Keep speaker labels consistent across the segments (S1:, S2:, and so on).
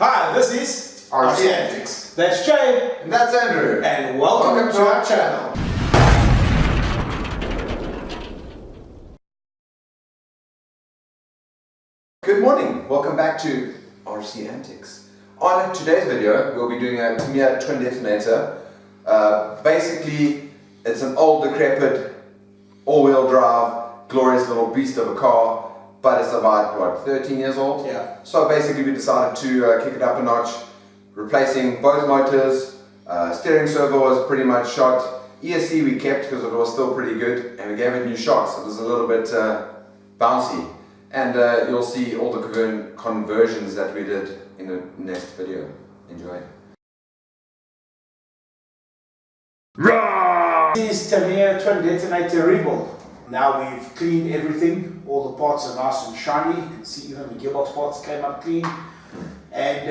S1: Hi, this is
S2: RC Antics.
S1: That's Jay.
S2: And that's Andrew.
S1: And welcome to our channel.
S2: Good morning. Welcome back to RC Antics. On today's video, we'll be doing a Tamiya Twin Detonator. Basically, it's an old, decrepit, all-wheel drive, glorious little beast of a car. But it's about, what, 13 years old?
S1: Yeah.
S2: So basically we decided to kick it up a notch, replacing both motors. Steering servo was pretty much shot. ESC we kept because it was still pretty good, and we gave it new shocks. It was a little bit bouncy. And you'll see all the conversions that we did in the next video. Enjoy.
S1: This is Tamiya Twin Detonator rebuild. Now we've cleaned everything, all the parts are nice and shiny. You can see even the gearbox parts came up clean. And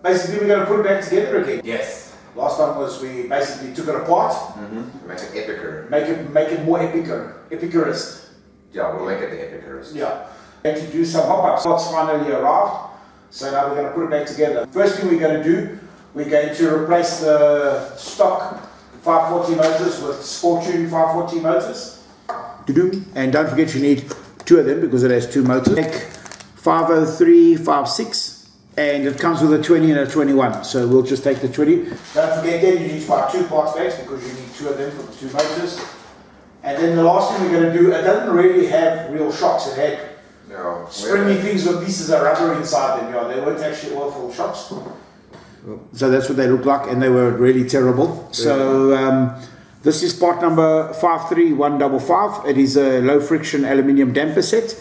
S1: basically we're going to put it back together again.
S2: Yes.
S1: Last time was we basically took it apart.
S2: Make it epicer.
S1: Make it more epicerist.
S2: Yeah, we'll make it the epicerist.
S1: Yeah. Going to do some hop-ups. Parts finally arrived. So now we're going to put it back together. First thing we're going to do, we're going to replace the stock 540 motors with Sport Tuning 540 motors. And don't forget you need two of them because it has two motors. 503, 56, and it comes with a 20 and a 21. So we'll just take the 20. Don't forget then you need to buy two parts bags because you need two of them for the two motors. And then the last thing we're going to do, it doesn't really have real shocks. It had springy things with pieces of rubber inside them. Yeah, they weren't actually oil-filled shocks. So that's what they look like, and they were really terrible. So this is part number 53155. It is a low friction aluminium damper set.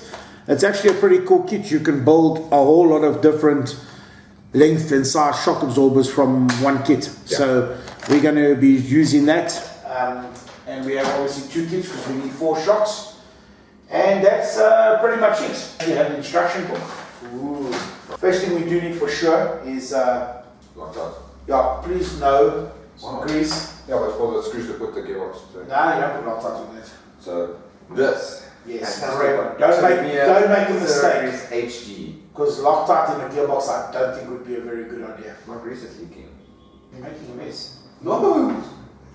S1: It's actually a pretty cool kit. You can build a whole lot of different length and size shock absorbers from one kit. Yeah. So we're going to be using that. And we have obviously two kits because we need 4 shocks. And that's pretty much it. You have an instruction book. Ooh. First thing we do need for sure is
S2: Loctite.
S1: Yeah, please no grease.
S2: Yeah, but for the screws to put the gearbox to.
S1: No, you don't put Loctite on that.
S2: So this.
S1: Yes, don't make a mistake.
S2: HG.
S1: Because Loctite in a gearbox I don't think would be a very good idea.
S2: My grease is leaking.
S1: You're making a mess.
S2: No!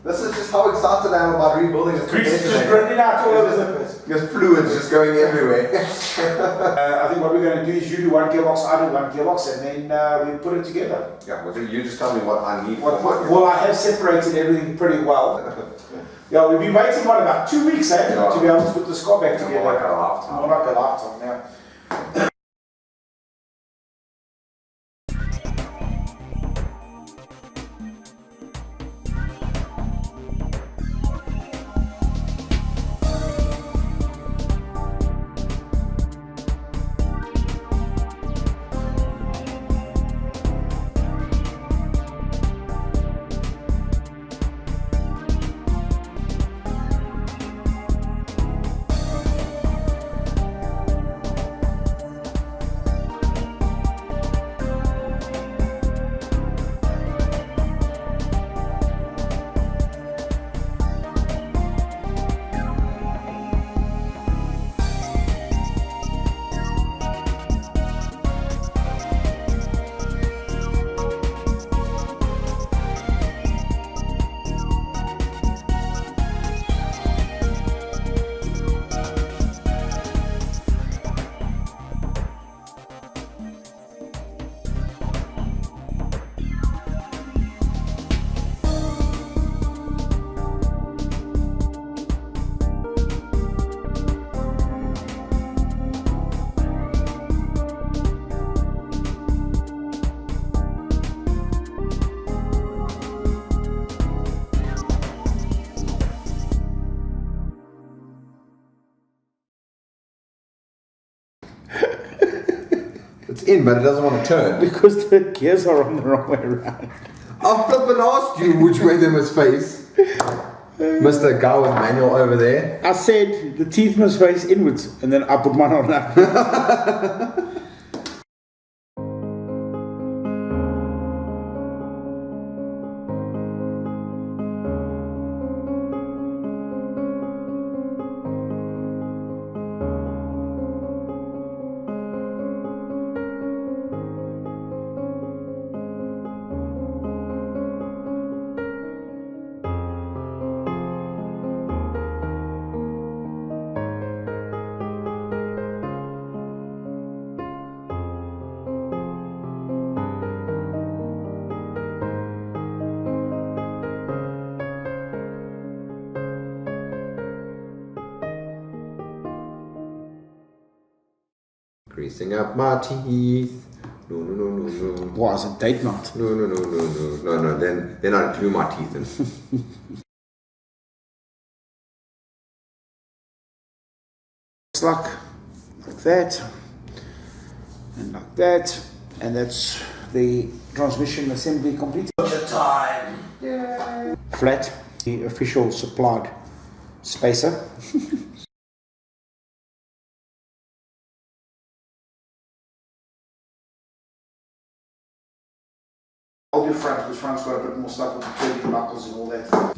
S2: This is just how excited I am about rebuilding this.
S1: Grease is just running out all over the place.
S2: There's fluids just going everywhere.
S1: I think what we're going to do is you do one gearbox, I do one gearbox, and then we put it together.
S2: Yeah, well, you just tell me what I need.
S1: Well, I have separated everything pretty well. Yeah, we've been waiting, what, about 2 weeks, to be able to put this car back together.
S2: More like a lifetime.
S1: More like a lifetime, yeah.
S2: It's in, but it doesn't want to turn.
S1: Because the gears are on the wrong way around.
S2: I'll flip and ask you which way they must face. Mr. Guy with manual over there.
S1: I said the teeth must face inwards, and then I put mine on that.
S2: Messing up my teeth. No, no, no, no, no.
S1: Was a date knot.
S2: No, no, no, no, no, no, no. Then I glue my teeth in.
S1: It's like that, and like that, and that's the transmission assembly completed. Time. Yeah. Flat. The official supplied spacer. I'll do front, because front's got a bit more stuff with the turning buckles and all that.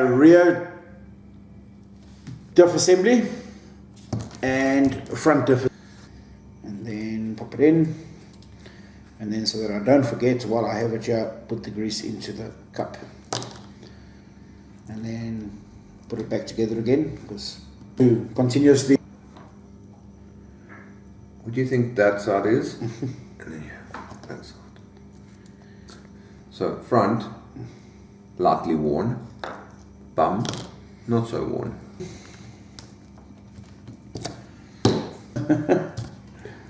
S1: Rear diff assembly and front diff, and then pop it in, and then so that I don't forget while I have it here, put the grease into the cup and then put it back together again, because continuously.
S2: What do you think that side is? And then yeah, that side. So front, lightly worn. Bum, not so worn.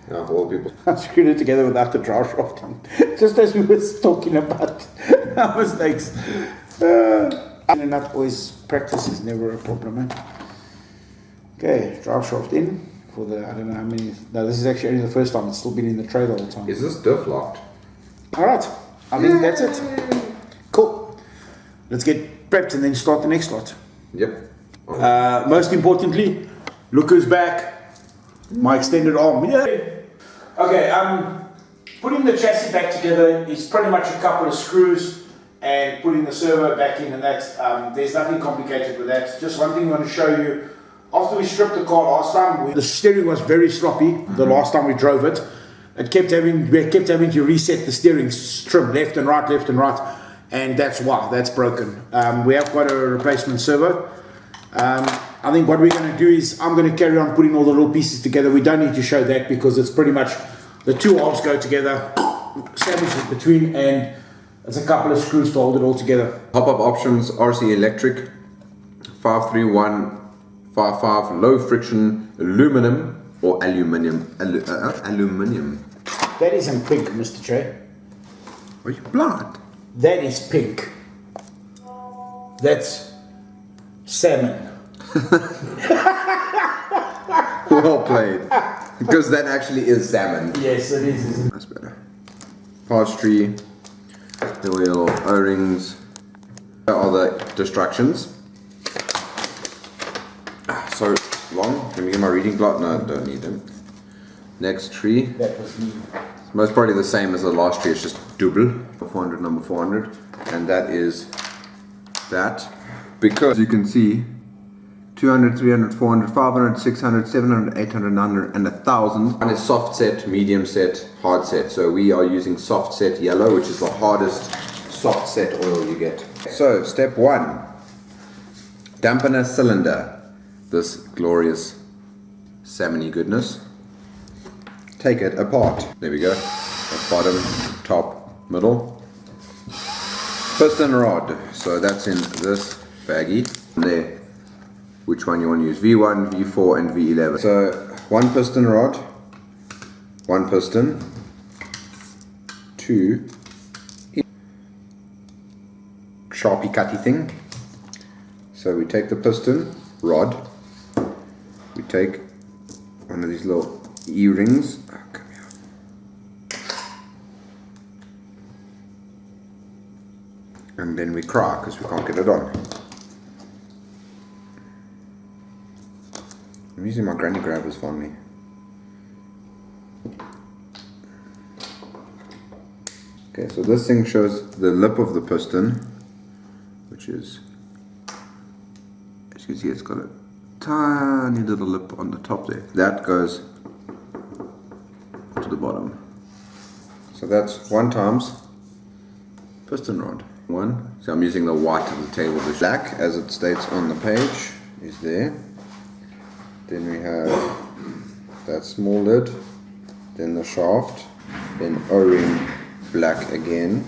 S2: Now, all people.
S1: I screwed it together without the drive shaft on, just as we were talking about our mistakes. And not always practice is never a problem. Eh? Okay, drive shaft in for the, I don't know how many. No, this is actually only the first time. It's still been in the tray the whole time.
S2: Is this diff locked?
S1: All right, I think that's it. Cool. Let's get prepped and then start the next lot.
S2: Yep.
S1: Most importantly, look who's back. My extended arm. Yay. Okay, putting the chassis back together is pretty much a couple of screws and putting the servo back in, and that's there's nothing complicated with that. Just one thing I want to show you. After we stripped the car last time, the steering was very sloppy. The last time we drove it, we kept having to reset the steering trim left and right. And that's why that's broken. We have got a replacement servo. I think what we're going to do is I'm going to carry on putting all the little pieces together. We don't need to show that because it's pretty much the two halves go together, sandwiches between, and it's a couple of screws to hold it all together.
S2: Pop-up options: RC electric, 53155, low friction, aluminum or aluminium. Aluminium.
S1: That isn't pink, Mr. Trey.
S2: Are you blind?
S1: That is pink. That's salmon.
S2: Well played. Because that actually is salmon.
S1: Yes, it is.
S2: That's better. Parts tree. The wheel O-rings. There are the distractions. So long. Let me get my reading glasses. No, I don't need them. Next tree.
S1: That was me.
S2: Most probably the same as the last tree. It's just double. 400, number 400. And that is that. Because you can see 200, 300, 400, 500, 600, 700, 800, 900 and 1000. One is soft set, medium set, hard set. So we are using soft set yellow, which is the hardest soft set oil you get. So step 1, dampener cylinder. This glorious salmony goodness. Take it apart. There we go. That's bottom, top, middle. Piston rod. So that's in this baggie. There. Which one you want to use? V1, V4 and V11. So one piston rod, one piston, two Sharpie cutty thing. So we take the piston rod, we take one of these little E-rings. Oh, come here. And then we cry because we can't get it on. I'm using my granny grabbers for me. Okay, so this thing shows the lip of the piston, which is, as you can see, it's got a tiny little lip on the top there. That goes to the bottom. So that's 1 times piston rod. 1. So I'm using the white of the table. The black, as it states on the page, is there. Then we have that small lid, then the shaft, then O-ring black again,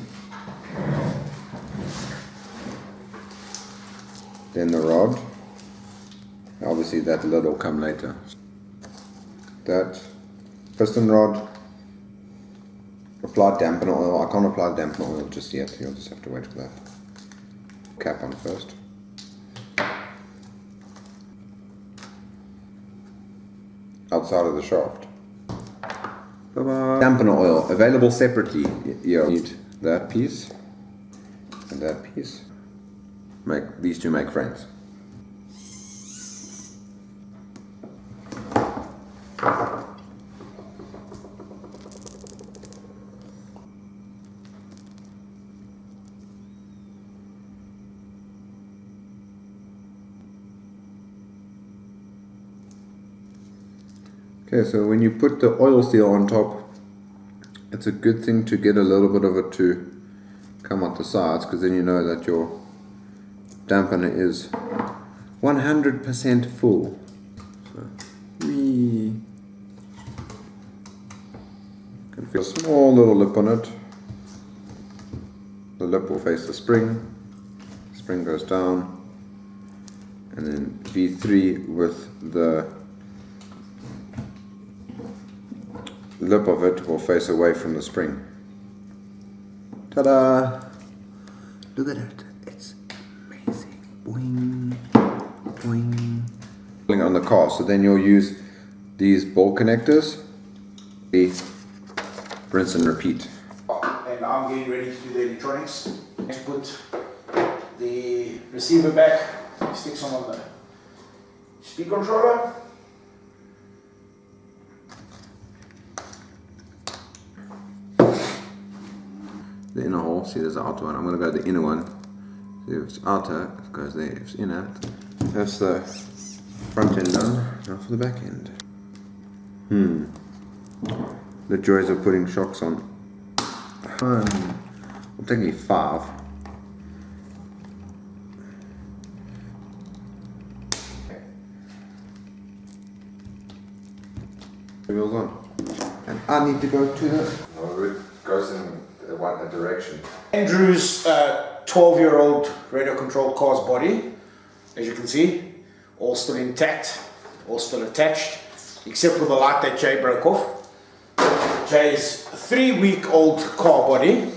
S2: then the rod. Obviously that lid will come later. That piston rod, apply dampener oil. I can't apply dampener oil just yet, you'll just have to wait for that. Cap on first. Outside of the shaft. Bye-bye. Dampener oil, available separately. You need that piece and that piece. These two make friends. Okay, so when you put the oil seal on top, it's a good thing to get a little bit of it to come out the sides, because then you know that your dampener is 100% full. So, you can feel a small little lip on it. The lip will face the spring. Spring goes down, and then V3 with the lip of it will face away from the spring. Ta-da! Look at it, it's amazing. Boing, boing. On the car, so then you'll use these ball connectors, rinse and repeat.
S1: And I'm getting ready to do the electronics. To put the receiver back, sticks on the speed controller.
S2: The inner hole, see there's the outer one. I'm going to go to the inner one. See if it's outer, it goes there. If it's inner, that's the front end done. Now for the back end. The joys of putting shocks on. It'll take me 5. The wheels on. And I need to go to the... Oh, it goes in one direction.
S1: Andrew's 12-year-old radio controlled car's body, as you can see, all still intact, all still attached, except for the light that Jay broke off. Jay's 3-week-old car body.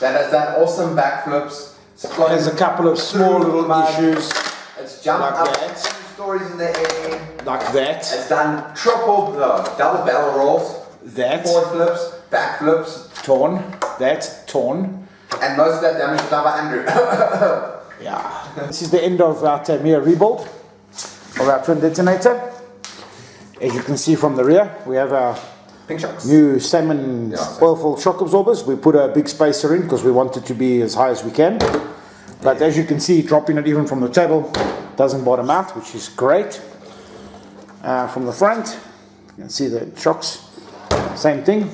S2: That has done awesome backflips.
S1: There's a couple of small little issues.
S2: It's jumped
S1: like
S2: up
S1: that.
S2: 2 stories in the air.
S1: Like that.
S2: It's done double barrel rolls.
S1: That.
S2: Forward flips, back flips.
S1: Torn. That. Torn.
S2: And most of that damage was done by Andrew.
S1: Yeah. This is the end of our Tamiya rebuild of our Twin Detonator. As you can see from the rear, we have our
S2: Pink shocks.
S1: new salmon oil-filled shock absorbers. We put a big spacer in because we want it to be as high as we can. But as you can see, dropping it even from the table doesn't bottom out, which is great. From the front, you can see the shocks, same thing.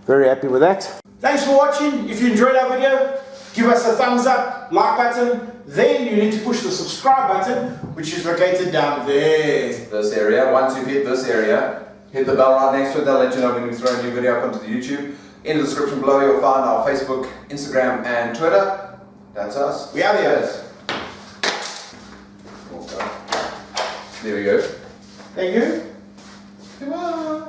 S1: Very happy with that. Thanks for watching. If you enjoyed our video, give us a thumbs up, like button. Then you need to push the subscribe button, which is located down there.
S2: This area. Once you've hit this area, hit the bell right next to it. They'll let you know when we throw a new video up onto the YouTube. In the description below, you'll find our Facebook, Instagram, and Twitter. That's us.
S1: We are there.
S2: There we go.
S1: Thank you.
S2: Come on.